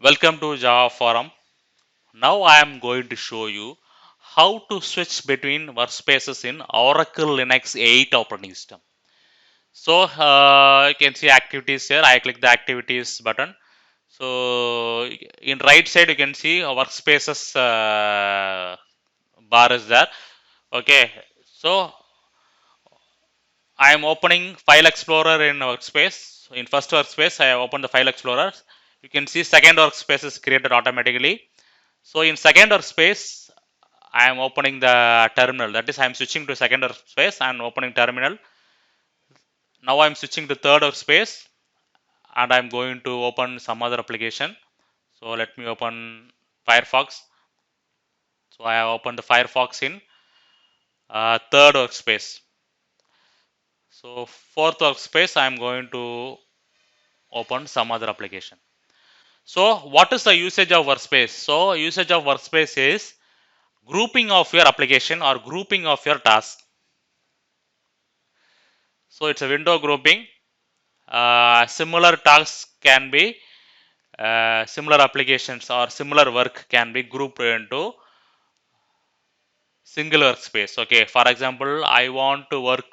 Welcome to Java Forum. Now I am going to show you how to switch between workspaces in Oracle Linux 8 operating system. So you can see activities here. I click the activities button. So in right side you can see a workspaces bar is there. Okay. So I am opening File Explorer in Workspace. In first workspace, I have opened the File Explorer. You can see second workspace is created automatically. So in second workspace, I am opening the terminal. That is, I am switching to second workspace and opening terminal. Now I am switching to third workspace and I am going to open some other application. So let me open Firefox. So I have opened the Firefox in third workspace. So fourth workspace, I am going to open some other application. So what is the usage of workspace? So usage of workspace is grouping of your application or grouping of your task. So it's a window grouping. Similar tasks can be similar applications or similar work can be grouped into single workspace. Okay, for example, I want to work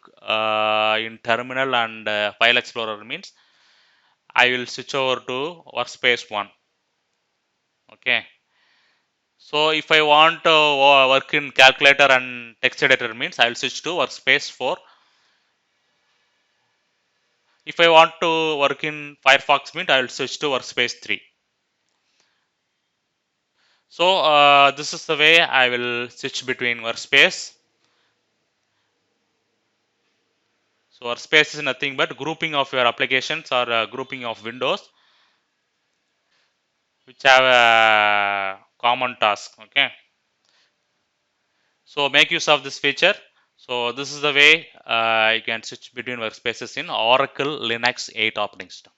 in terminal and file explorer means I will switch over to workspace 1. Okay. So if I want to work in calculator and text editor means I will switch to workspace 4. If I want to work in Firefox means I will switch to workspace 3. So this is the way I will switch between workspace. So workspace is nothing but grouping of your applications or grouping of windows which have a common task. Okay. So make use of this feature. So this is the way you can switch between workspaces in Oracle Linux 8 operating system.